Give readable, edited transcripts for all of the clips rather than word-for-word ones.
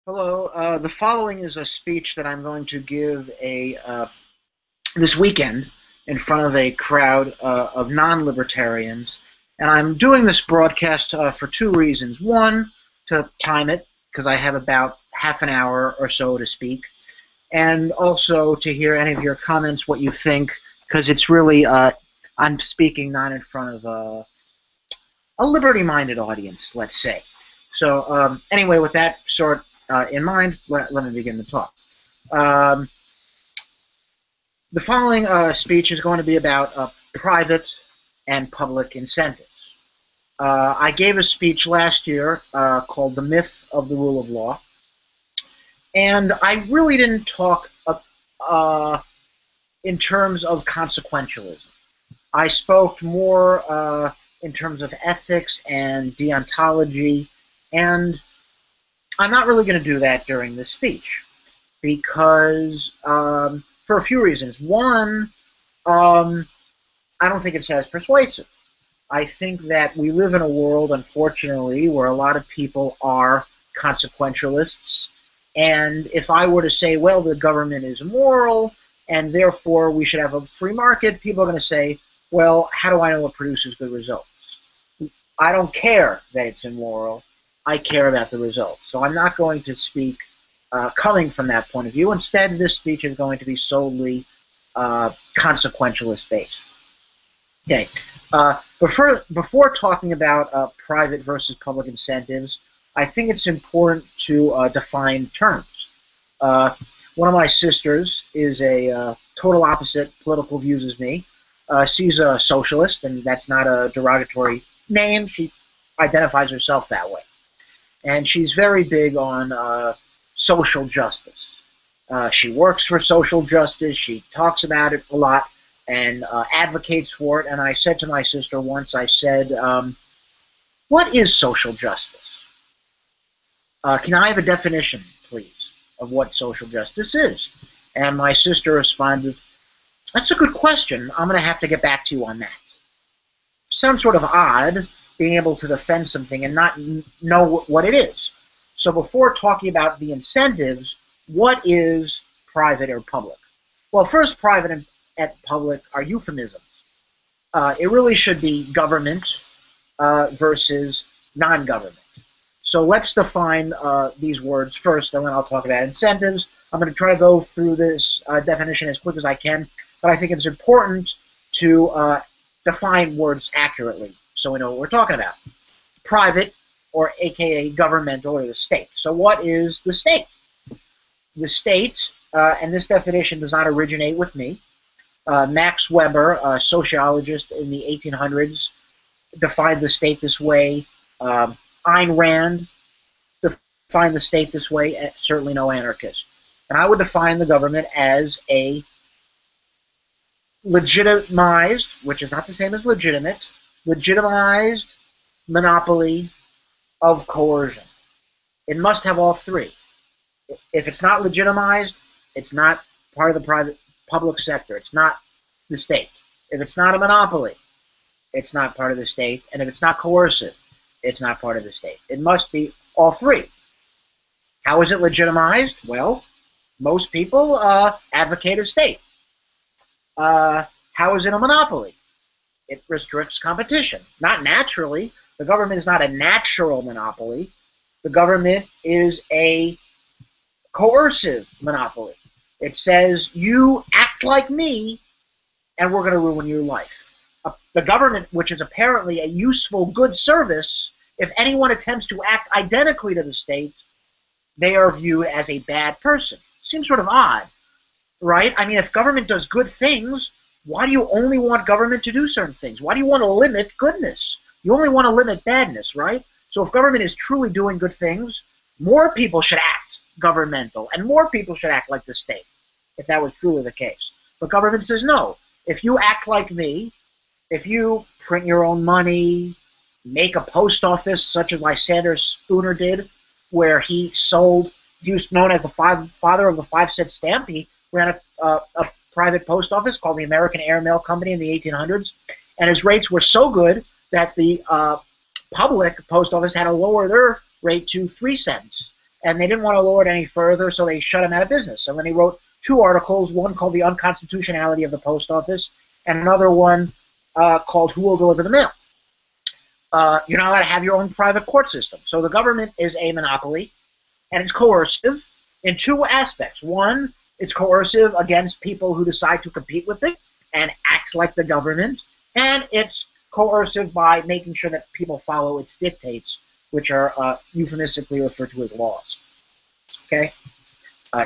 Hello. The following is a speech that I'm going to give this weekend in front of a crowd of non-libertarians, and I'm doing this broadcast for two reasons. One, to time it because I have about half an hour or so to speak, and also to hear any of your comments, what you think, because it's really I'm speaking not in front of a liberty-minded audience, let's say. So anyway, with that sort in mind, let me begin the talk. Um, the following speech is going to be about private and public incentives. I gave a speech last year called The Myth of the Rule of Law, and I really didn't talk in terms of consequentialism. I spoke more in terms of ethics and deontology, and I'm not really going to do that during this speech because for a few reasons. One, I don't think it's as persuasive. I think that we live in a world, unfortunately, where a lot of people are consequentialists. And if I were to say, well, the government is immoral, and therefore we should have a free market, people are going to say, well, how do I know what produces good results? I don't care that it's immoral. I care about the results. So I'm not going to speak coming from that point of view. Instead, this speech is going to be solely consequentialist based. Okay. Before talking about private versus public incentives, I think it's important to define terms. One of my sisters is a total opposite political views as me. She's a socialist, and that's not a derogatory name. She identifies herself that way. And she's very big on social justice. She works for social justice. She talks about it a lot and advocates for it. And I said to my sister once, I said, what is social justice? Can I have a definition, please, of what social justice is? And my sister responded, that's a good question. I'm going to have to get back to you on that. Sounds sort of odd, being able to defend something and not know what it is. So before talking about the incentives, what is private or public? Well, first, private and public are euphemisms. It really should be government versus non-government. So let's define these words first, and then I'll talk about incentives. I'm going to try to go through this definition as quick as I can, but I think it's important to define words accurately so we know what we're talking about. Private, or aka governmental, or the state. So what is the state? The state, and this definition does not originate with me. Max Weber, a sociologist in the 1800s, defined the state this way. Ayn Rand defined the state this way, certainly no anarchist. And I would define the government as a legitimized, which is not the same as legitimate, legitimized monopoly of coercion. It must have all three. If it's not legitimized, it's not part of the public sector. It's not the state. If it's not a monopoly, it's not part of the state. And if it's not coercive, it's not part of the state. It must be all three. How is it legitimized? Well, most people advocate a state. How is it a monopoly? It restricts competition. Not naturally. The government is not a natural monopoly. The government is a coercive monopoly. It says, you act like me, and we're going to ruin your life. The government, which is apparently a useful, good service, if anyone attempts to act identically to the state, they are viewed as a bad person. Seems sort of odd, right? I mean, if government does good things, why do you only want government to do certain things? Why do you want to limit goodness? You only want to limit badness, right? So if government is truly doing good things, more people should act governmental, and more people should act like the state, if that was truly the case. But government says, no, if you act like me, if you print your own money, make a post office, such as Lysander Spooner did, where he was known as the father of the 5-cent stamp. He ran a private post office called the American Airmail Company in the 1800s, and his rates were so good that the public post office had to lower their rate to 3 cents. and they didn't want to lower it any further, so they shut him out of business. And then he wrote two articles, one called The Unconstitutionality of the Post Office, and another one called Who Will Deliver the Mail? You're not allowed to have your own private court system. So the government is a monopoly, and it's coercive in two aspects. One, it's coercive against people who decide to compete with it and act like the government, and it's coercive by making sure that people follow its dictates, which are euphemistically referred to as laws. Okay?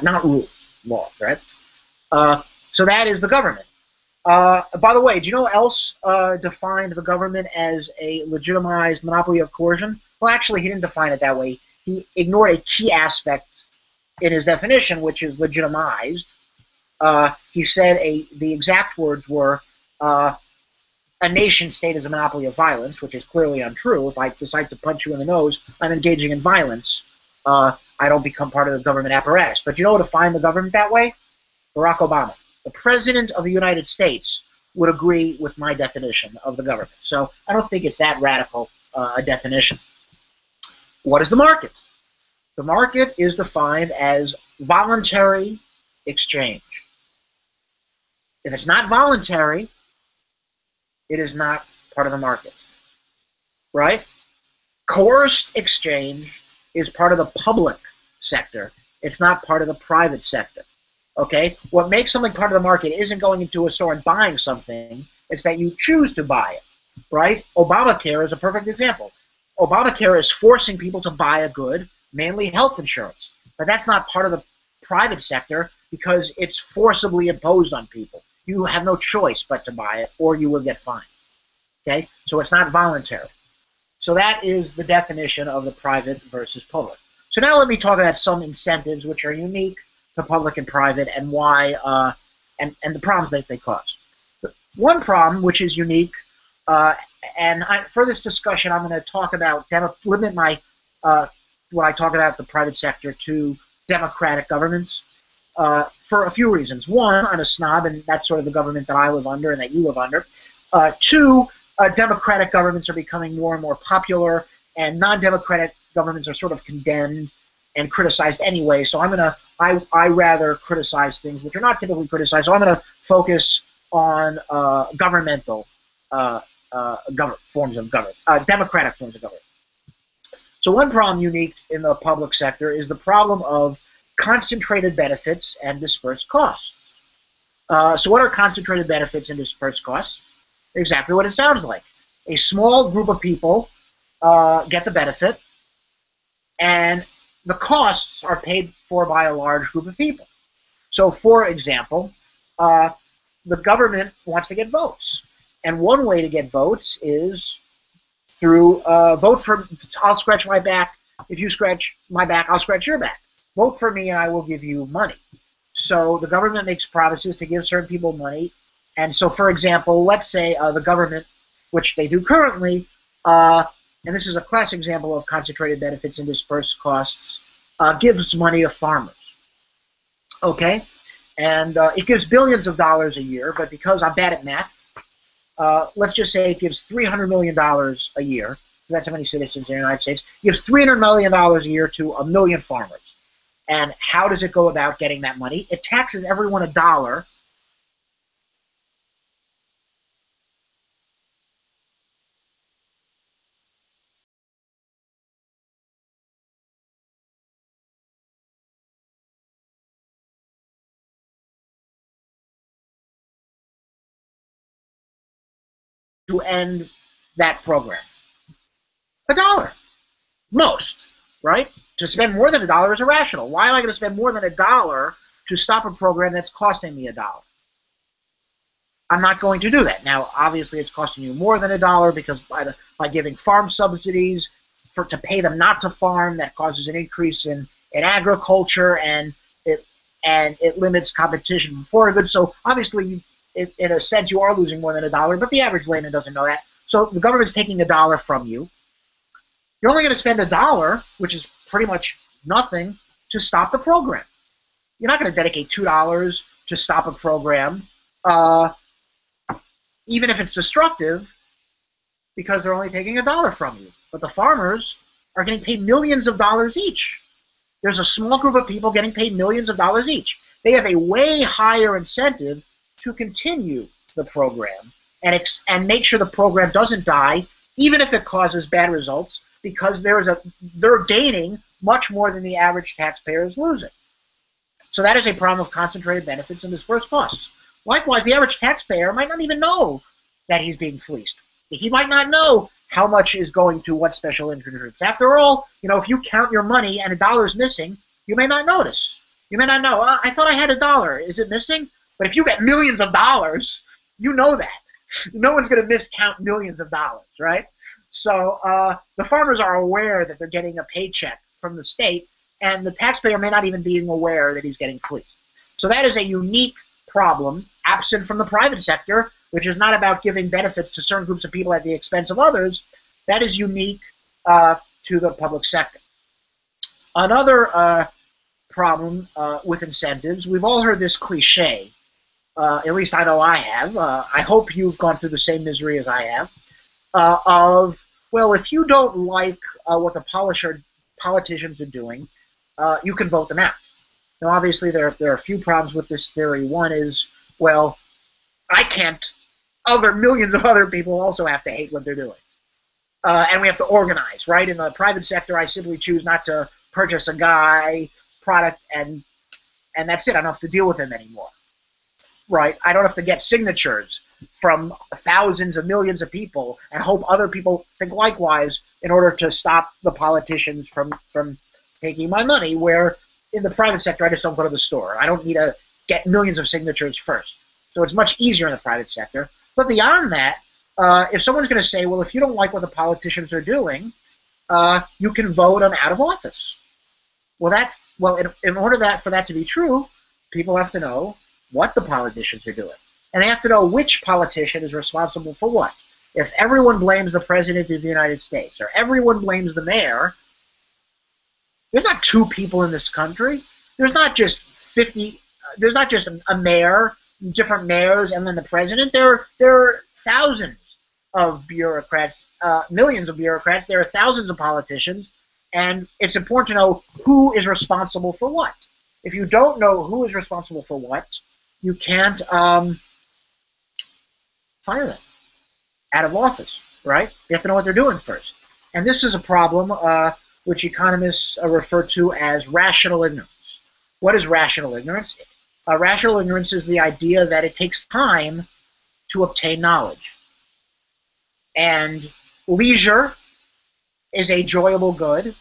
Not rules, laws, right? So that is the government. By the way, do you know what else defined the government as a legitimized monopoly of coercion? Well, actually, he didn't define it that way. He ignored a key aspect in his definition, which is legitimized. He said the exact words were, a nation state is a monopoly of violence, which is clearly untrue. If I decide to punch you in the nose, I'm engaging in violence. I don't become part of the government apparatus. But you know what defined the government that way? Barack Obama. The President of the United States would agree with my definition of the government. So I don't think it's that radical a definition. What is the market? The market is defined as voluntary exchange. If it's not voluntary, it is not part of the market, right? Coerced exchange is part of the public sector. It's not part of the private sector, okay? What makes something part of the market isn't going into a store and buying something. It's that you choose to buy it, right? Obamacare is a perfect example. Obamacare is forcing people to buy a good, mainly health insurance. But that's not part of the private sector because it's forcibly imposed on people. You have no choice but to buy it, or you will get fined. Okay? So it's not voluntary. So that is the definition of the private versus public. So now let me talk about some incentives which are unique to public and private and why, and the problems that they cause. One problem which is unique, for this discussion I'm going to talk about, limit my, when I talk about the private sector to democratic governments. For a few reasons. One, I'm a snob, and that's sort of the government that I live under and that you live under. Two, democratic governments are becoming more and more popular, and non-democratic governments are sort of condemned and criticized anyway. So I rather criticize things which are not typically criticized. So I'm going to focus on governmental forms of government, democratic forms of government. So one problem unique in the public sector is the problem of concentrated benefits and dispersed costs. So what are concentrated benefits and dispersed costs? Exactly what it sounds like. A small group of people get the benefit, and the costs are paid for by a large group of people. So for example, the government wants to get votes. And one way to get votes is through vote for, I'll scratch my back. If you scratch my back, I'll scratch your back. Vote for me and I will give you money. So the government makes promises to give certain people money. And so, for example, let's say the government, which they do currently, and this is a classic example of concentrated benefits and dispersed costs, gives money to farmers. Okay? And it gives billions of dollars a year, but because I'm bad at math, let's just say it gives $300 million a year. That's how many citizens in the United States. It gives $300 million a year to 1 million farmers. And how does it go about getting that money? It taxes everyone $1. To end that program. $1. Most, right? To spend more than $1 is irrational. Why am I going to spend more than $1 to stop a program that's costing me $1? I'm not going to do that. Now, obviously, it's costing you more than $1 because by giving farm subsidies to pay them not to farm, that causes an increase in agriculture, and it limits competition for goods. So obviously, in a sense, you are losing more than $1, but the average layman doesn't know that. So the government's taking $1 from you. You're only going to spend $1, which is pretty much nothing, to stop the program. You're not going to dedicate $2 to stop a program, even if it's destructive, because they're only taking $1 from you. But the farmers are getting paid millions of dollars each. There's a small group of people getting paid millions of dollars each. They have a way higher incentive to continue the program and make sure the program doesn't die, even if it causes bad results, because they're gaining much more than the average taxpayer is losing. So that is a problem of concentrated benefits and dispersed costs. Likewise, the average taxpayer might not even know that he's being fleeced. He might not know how much is going to what special insurance. After all, if you count your money and $1 is missing, you may not notice. You may not know, I thought I had $1. Is it missing? But if you get millions of dollars, you know that. No one's going to miscount millions of dollars, right? So the farmers are aware that they're getting a paycheck from the state, and the taxpayer may not even be aware that he's getting fleeced. So that is a unique problem, absent from the private sector, which is not about giving benefits to certain groups of people at the expense of others. That is unique to the public sector. Another problem with incentives, we've all heard this cliche, at least I know I have. I hope you've gone through the same misery as I have, of, well, if you don't like what the politicians are doing, you can vote them out. Now, obviously, there are a few problems with this theory. One is, well, I can't. Millions of other people also have to hate what they're doing. And we have to organize, right? In the private sector, I simply choose not to purchase a guy product, and that's it. I don't have to deal with him anymore, right? I don't have to get signatures from thousands of millions of people and hope other people think likewise in order to stop the politicians from taking my money, where in the private sector, I just don't go to the store. I don't need to get millions of signatures first. So it's much easier in the private sector. But beyond that, if someone's going to say, well, if you don't like what the politicians are doing, you can vote them out of office. Well, in order for that to be true, people have to know what the politicians are doing. And they have to know which politician is responsible for what. If everyone blames the President of the United States, or everyone blames the mayor, there's not two people in this country. There's not just 50, there's not just a mayor, different mayors, and then the president. There are thousands of bureaucrats, millions of bureaucrats. There are thousands of politicians, and it's important to know who is responsible for what. If you don't know who is responsible for what, you can't fire them out of office, right? You have to know what they're doing first. And this is a problem which economists refer to as rational ignorance. What is rational ignorance? Rational ignorance is the idea that it takes time to obtain knowledge. And leisure is a enjoyable good,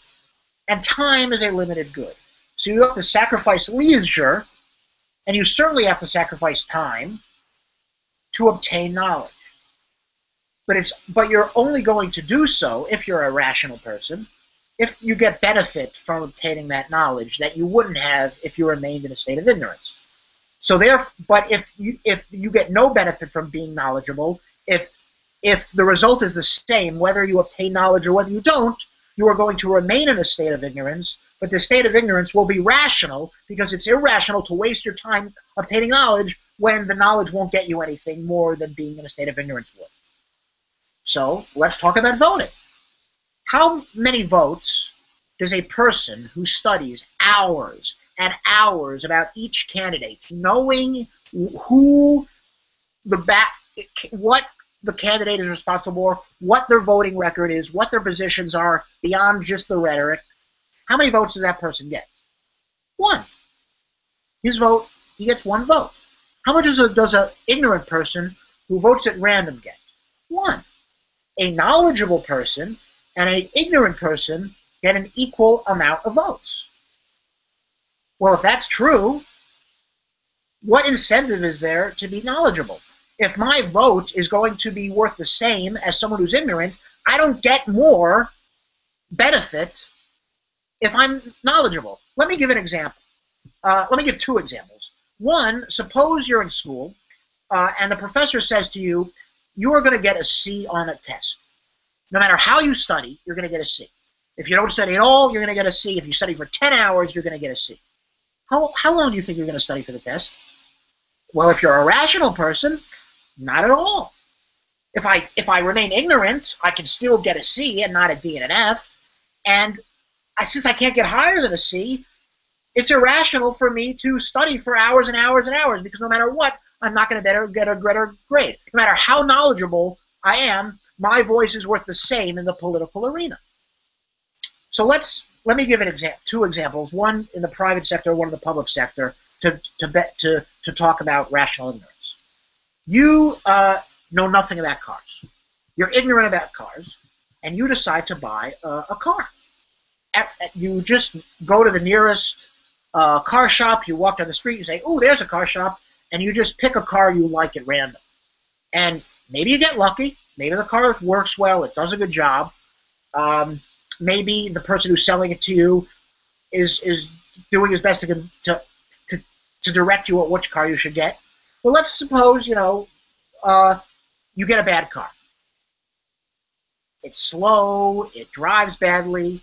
and time is a limited good. So you have to sacrifice leisure, and you certainly have to sacrifice time to obtain knowledge. But you're only going to do so, if you're a rational person, if you get benefit from obtaining that knowledge that you wouldn't have if you remained in a state of ignorance. But if you get no benefit from being knowledgeable, if the result is the same, whether you obtain knowledge or whether you don't, you are going to remain in a state of ignorance, but the state of ignorance will be rational, because it's irrational to waste your time obtaining knowledge when the knowledge won't get you anything more than being in a state of ignorance would. So let's talk about voting. How many votes does a person who studies hours and hours about each candidate, knowing what the candidate is responsible for, what their voting record is, what their positions are, beyond just the rhetoric, how many votes does that person get? One. His vote, he gets one vote. How much does an ignorant person who votes at random get? One. A knowledgeable person and an ignorant person get an equal amount of votes. Well, if that's true, what incentive is there to be knowledgeable? If my vote is going to be worth the same as someone who's ignorant, I don't get more benefit if I'm knowledgeable. Let me give an example. Let me give two examples. One, suppose you're in school and the professor says to you, you are going to get a C on a test. No matter how you study, you're going to get a C. If you don't study at all, you're going to get a C. If you study for 10 hours, you're going to get a C. How long do you think you're going to study for the test? Well, if you're a rational person, not at all. If I remain ignorant, I can still get a C and not a D and an F. And since I can't get higher than a C, it's irrational for me to study for hours and hours and hours, because no matter what, I'm not going to get a better grade. No matter how knowledgeable I am, my voice is worth the same in the political arena. So let me give two examples, one in the private sector, one in the public sector, to talk about rational ignorance. You know nothing about cars. You're ignorant about cars, and you decide to buy a car. You just go to the nearest car shop, you walk down the street, you say, "Oh, there's a car shop," and you just pick a car you like at random. And maybe you get lucky. Maybe the car works well. It does a good job. Maybe the person who's selling it to you is doing his best to direct you at which car you should get. Well, let's suppose, you get a bad car. It's slow. It drives badly.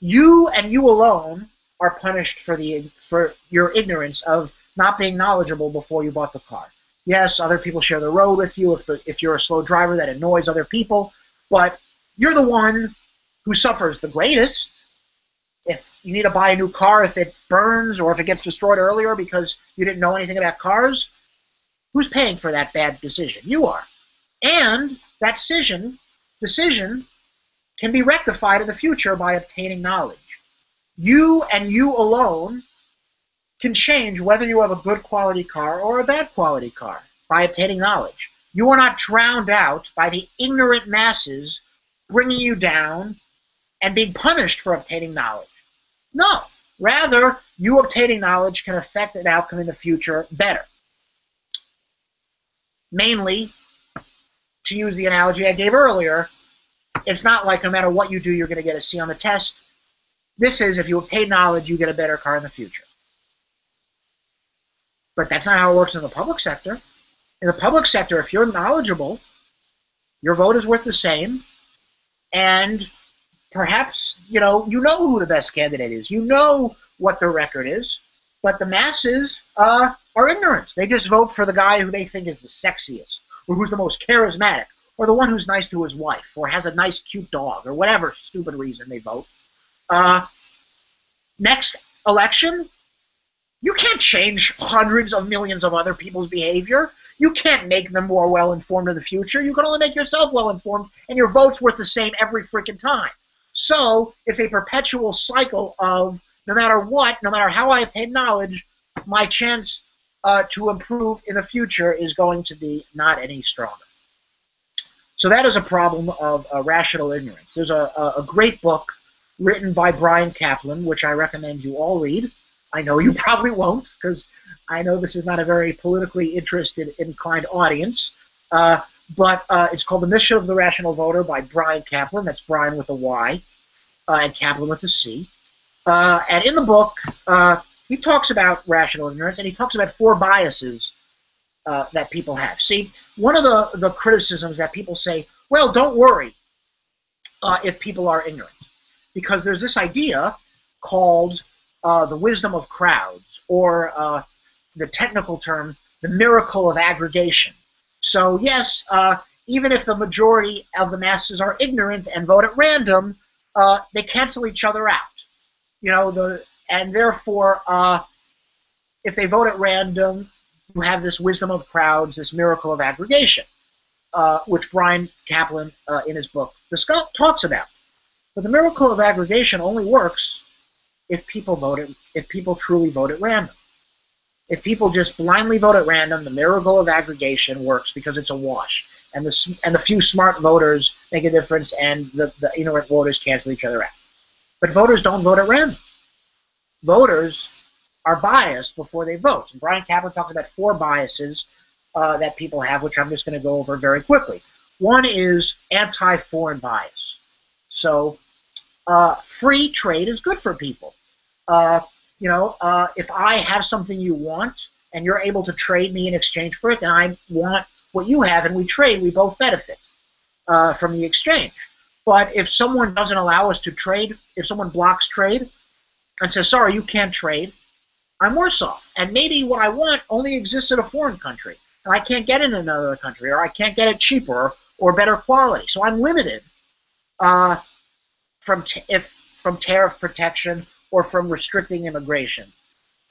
You and you alone are punished for your ignorance of not being knowledgeable before you bought the car. Yes, other people share the road with you. If you're a slow driver, that annoys other people, but you're the one who suffers the greatest. If you need to buy a new car, if it burns or if it gets destroyed earlier because you didn't know anything about cars, who's paying for that bad decision? You are. And that decision can be rectified in the future by obtaining knowledge. You and you alone can change whether you have a good quality car or a bad quality car by obtaining knowledge. You are not drowned out by the ignorant masses bringing you down and being punished for obtaining knowledge. No. Rather, you obtaining knowledge can affect an outcome in the future better. Mainly, to use the analogy I gave earlier, it's not like no matter what you do, you're going to get a C on the test. This is, if you obtain knowledge, you get a better car in the future. But that's not how it works in the public sector. In the public sector, if you're knowledgeable, your vote is worth the same, and perhaps, you know who the best candidate is. You know what their record is, but the masses are ignorant. They just vote for the guy who they think is the sexiest, or who's the most charismatic, or the one who's nice to his wife, or has a nice, cute dog, or whatever stupid reason they vote. Next election, you can't change hundreds of millions of other people's behavior. You can't make them more well-informed in the future. You can only make yourself well-informed, and your vote's worth the same every freaking time. So it's a perpetual cycle of no matter what, no matter how I obtain knowledge, my chance to improve in the future is going to be not any stronger. So that is a problem of rational ignorance. There's a great book written by Bryan Caplan, which I recommend you all read. I know you probably won't, because I know this is not a very politically inclined audience. But it's called The Mission of the Rational Voter by Bryan Caplan. That's Bryan with a Y, and Caplan with a C. And in the book, he talks about rational ignorance, and he talks about 4 biases that people have. See, one of the criticisms that people say, well, don't worry if people are ignorant, because there's this idea called the wisdom of crowds, or the technical term, the miracle of aggregation. So yes, even if the majority of the masses are ignorant and vote at random, they cancel each other out. And therefore, if they vote at random, you have this wisdom of crowds, this miracle of aggregation, which Bryan Caplan in his book talks about. But the miracle of aggregation only works if people truly vote at random. If people just blindly vote at random, the miracle of aggregation works because it's a wash, and the few smart voters make a difference, and the ignorant voters cancel each other out. But voters don't vote at random. Voters are biased before they vote. And Bryan Caplan talks about 4 biases that people have, which I'm just going to go over very quickly. One is anti-foreign bias. So free trade is good for people. If I have something you want and you're able to trade me in exchange for it, then I want what you have and we trade, we both benefit from the exchange. But if someone doesn't allow us to trade, if someone blocks trade and says, sorry, you can't trade, I'm worse off. And maybe what I want only exists in a foreign country, and I can't get it in another country, or I can't get it cheaper or better quality. So I'm limited from tariff protection or from restricting immigration.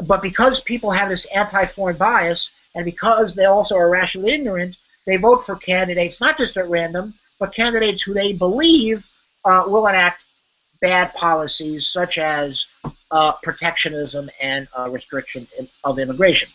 But because people have this anti-foreign bias, and because they also are rationally ignorant, they vote for candidates, not just at random, but candidates who they believe will enact bad policies such as protectionism and restriction of immigration.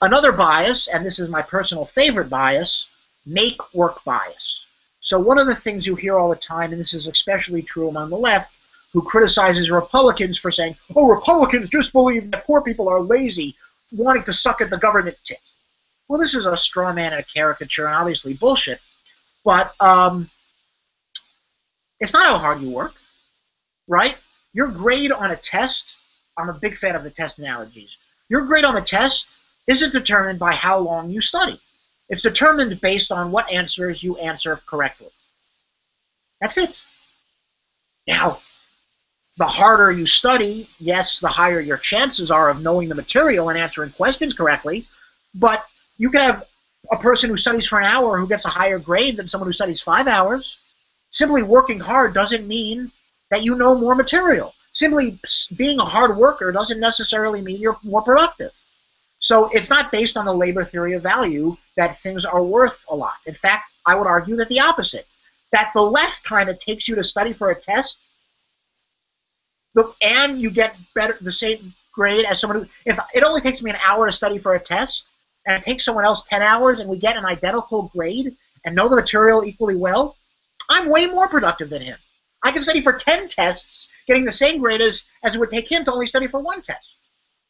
Another bias, and this is my personal favorite bias, make work bias. So one of the things you hear all the time, and this is especially true among the left, who criticizes Republicans for saying, oh, Republicans just believe that poor people are lazy, wanting to suck at the government tit. Well, this is a straw man and a caricature, and obviously bullshit, but it's not how hard you work, right? Your grade on a test, I'm a big fan of the test analogies, your grade on the test isn't determined by how long you study. It's determined based on what answers you answer correctly. That's it. Now, the harder you study, yes, the higher your chances are of knowing the material and answering questions correctly, but you can have a person who studies for an hour who gets a higher grade than someone who studies 5 hours. Simply working hard doesn't mean that you know more material. Simply being a hard worker doesn't necessarily mean you're more productive. So it's not based on the labor theory of value that things are worth a lot. In fact, I would argue that the opposite, that the less time it takes you to study for a test, and you get better, the same grade as someone who, if it only takes me an hour to study for a test, and it takes someone else 10 hours, and we get an identical grade and know the material equally well, I'm way more productive than him. I can study for 10 tests, getting the same grade as it would take him to only study for 1 test.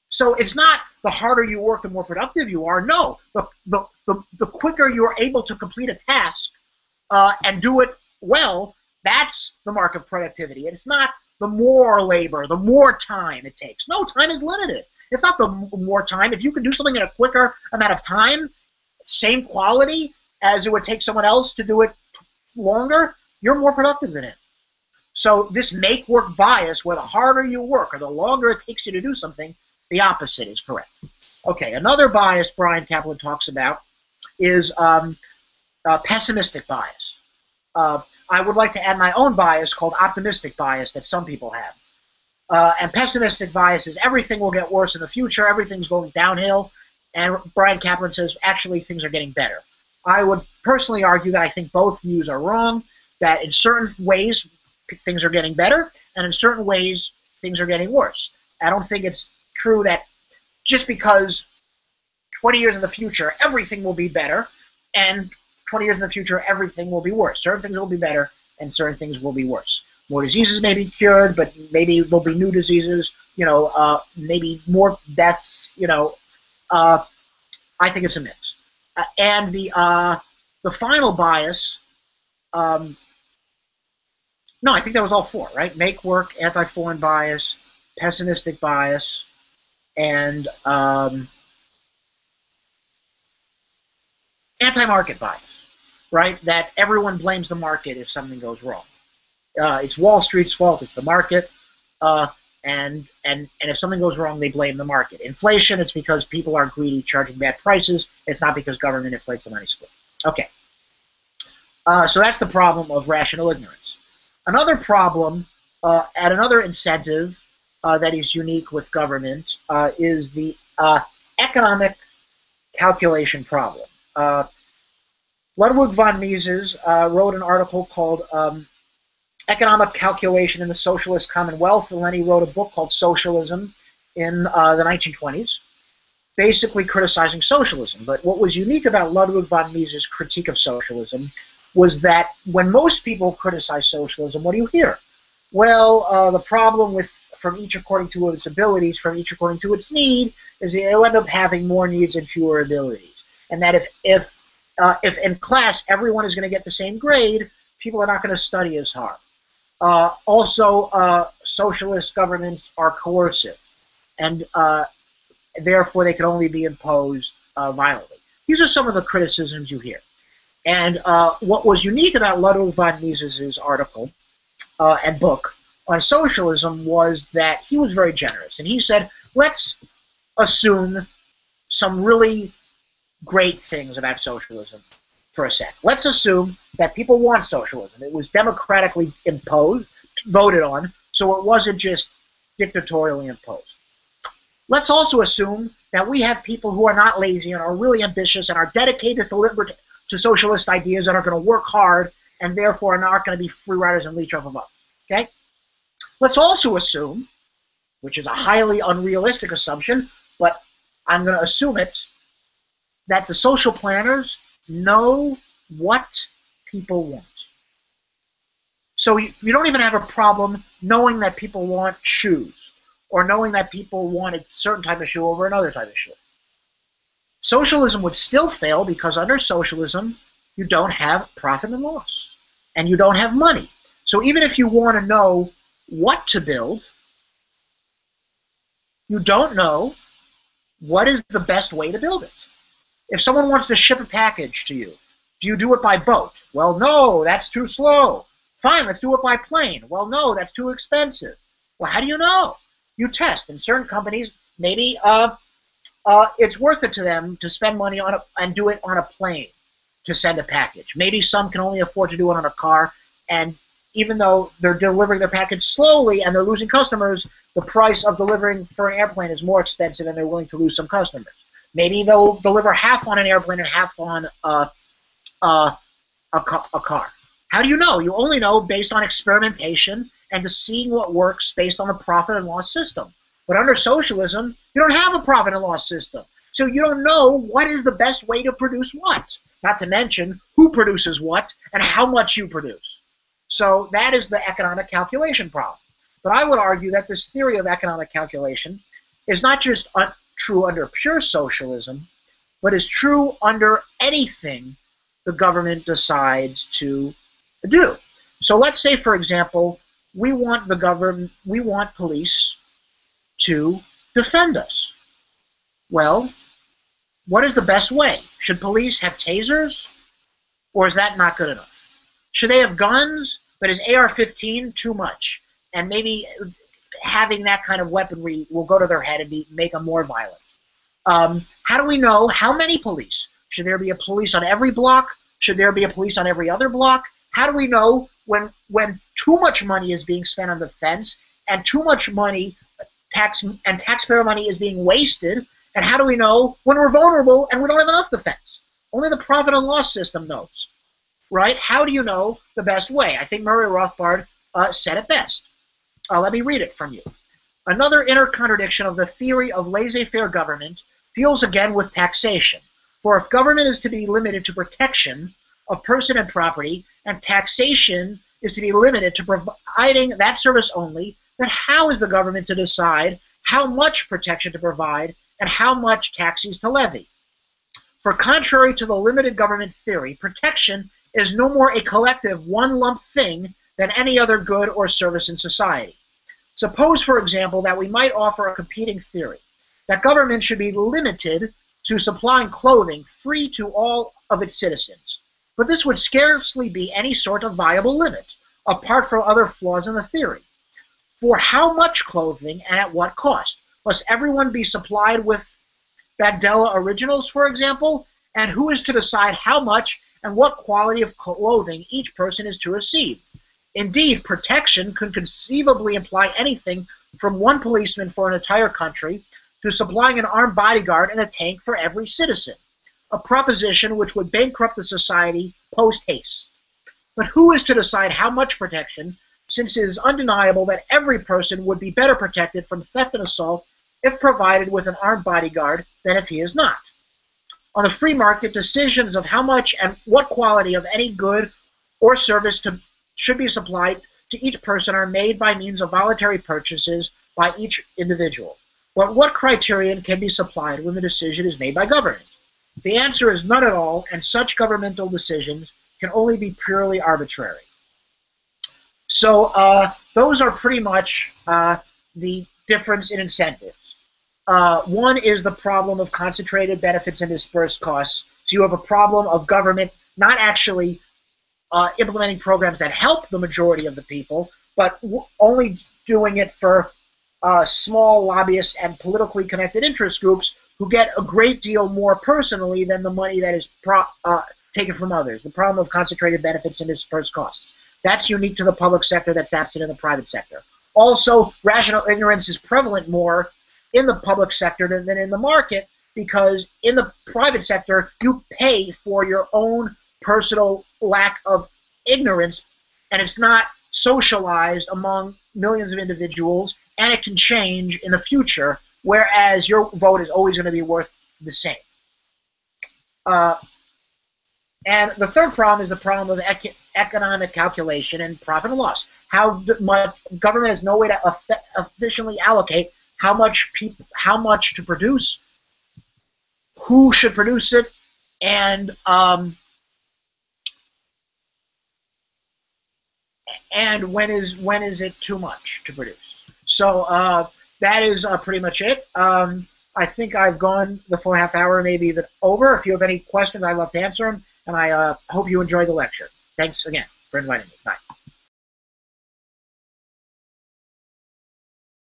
So it's not the harder you work, the more productive you are. No, the quicker you're able to complete a task and do it well, that's the mark of productivity. It's not the more labor, the more time it takes. No, time is limited. It's not the more time. If you can do something in a quicker amount of time, same quality as it would take someone else to do it longer, you're more productive than it. So this make work bias, where the harder you work or the longer it takes you to do something, the opposite is correct. Okay, another bias Bryan Caplan talks about is pessimistic bias. I would like to add my own bias called optimistic bias that some people have. And pessimistic bias is everything will get worse in the future, everything's going downhill, and Bryan Caplan says actually things are getting better. I would personally argue that I think both views are wrong, that in certain ways things are getting better, and in certain ways things are getting worse. I don't think it's true that just because 20 years in the future everything will be better, and 20 years in the future everything will be worse. Certain things will be better, and certain things will be worse. More diseases may be cured, but maybe there'll be new diseases, maybe more deaths, I think it's a mix. And the final bias, no, I think that was all 4, right? Make work, anti-foreign bias, pessimistic bias, and anti-market bias, right? That everyone blames the market if something goes wrong. It's Wall Street's fault, it's the market, and if something goes wrong, they blame the market. Inflation, it's because people are greedy, charging bad prices. It's not because government inflates the money supply. Okay. So that's the problem of rational ignorance. Another problem, and another incentive that is unique with government is the economic calculation problem. Ludwig von Mises wrote an article called Economic Calculation in the Socialist Commonwealth, and then he wrote a book called Socialism in the 1920s, basically criticizing socialism. But what was unique about Ludwig von Mises' critique of socialism was that when most people criticize socialism, what do you hear? Well, the problem with from each according to its abilities, from each according to its need, is that you'll end up having more needs and fewer abilities. And that if in class everyone is going to get the same grade, people are not going to study as hard. Also, socialist governments are coercive, and therefore they can only be imposed violently. These are some of the criticisms you hear. And what was unique about Ludwig von Mises' article and book on socialism was that he was very generous. And he said, let's assume some really great things about socialism for a sec. Let's assume that people want socialism. It was democratically imposed, voted on, so it wasn't just dictatorially imposed. Let's also assume that we have people who are not lazy and are really ambitious and are dedicated to socialist ideas and are going to work hard and therefore are not going to be free riders and leech off of us. Okay? Let's also assume, which is a highly unrealistic assumption, but I'm going to assume it, that the social planners know what people want. So you don't even have a problem knowing that people want shoes or knowing that people want a certain type of shoe over another type of shoe. Socialism would still fail because under socialism, you don't have profit and loss, and you don't have money. So even if you want to know what to build, you don't know what is the best way to build it. If someone wants to ship a package to you, do you do it by boat? Well, no, that's too slow. Fine, let's do it by plane. Well, no, that's too expensive. Well, how do you know? You test. In certain companies, maybe it's worth it to them to spend money on and do it on a plane to send a package. Maybe some can only afford to do it on a car, and even though they're delivering their package slowly and they're losing customers, the price of delivering for an airplane is more expensive and they're willing to lose some customers. Maybe they'll deliver half on an airplane and half on a car. How do you know? You only know based on experimentation and to seeing what works based on the profit and loss system. But under socialism, you don't have a profit and loss system. So you don't know what is the best way to produce what. Not to mention who produces what and how much you produce. So that is the economic calculation problem. But I would argue that this theory of economic calculation is not just true under pure socialism, but is true under anything the government decides to do. So let's say, for example, we want police to defend us. Well, what is the best way? Should police have tasers, or is that not good enough? Should they have guns, but is AR-15 too much? And maybe having that kind of weaponry will go to their head and make them more violent. How do we know how many police? Should there be a police on every block? Should there be a police on every other block? How do we know when too much money is being spent on defense and too much money, taxpayer money is being wasted? And how do we know when we're vulnerable and we don't have enough defense? Only the profit and loss system knows, right? How do you know the best way? I think Murray Rothbard said it best. Let me read it from you. Another inner contradiction of the theory of laissez-faire government deals again with taxation. For if government is to be limited to protection of person and property, and taxation is to be limited to providing that service only, then how is the government to decide how much protection to provide and how much taxes to levy? For contrary to the limited government theory, protection is no more a collective one lump thing than any other good or service in society. Suppose, for example, that we might offer a competing theory, that government should be limited to supplying clothing free to all of its citizens. But this would scarcely be any sort of viable limit, apart from other flaws in the theory. For how much clothing and at what cost? Must everyone be supplied with Bagdella Originals, for example? And who is to decide how much and what quality of clothing each person is to receive? Indeed, protection could conceivably imply anything from one policeman for an entire country to supplying an armed bodyguard and a tank for every citizen, a proposition which would bankrupt the society post-haste. But who is to decide how much protection, since it is undeniable that every person would be better protected from theft and assault if provided with an armed bodyguard than if he is not? On the free market, decisions of how much and what quality of any good or service should be supplied to each person are made by means of voluntary purchases by each individual. But what criterion can be supplied when the decision is made by government? The answer is none at all, and such governmental decisions can only be purely arbitrary. So those are pretty much the difference in incentives. One is the problem of concentrated benefits and dispersed costs. So you have a problem of government not actually implementing programs that help the majority of the people, but only doing it for small lobbyists and politically connected interest groups who get a great deal more personally than the money that is taken from others. The problem of concentrated benefits and dispersed costs. That's unique to the public sector. That's absent in the private sector. Also, rational ignorance is prevalent more in the public sector than in the market, because in the private sector, you pay for your own personal lack of ignorance, and it's not socialized among millions of individuals, and it can change in the future, whereas your vote is always going to be worth the same. And the third problem is the problem of economic calculation and profit and loss. How much government has no way to efficiently allocate how much to produce, who should produce it, and when is it too much to produce. So that is pretty much it. I think I've gone the full half hour, maybe even over. If you have any questions, I'd love to answer them, and I hope you enjoy the lecture. Thanks again for inviting me. Bye.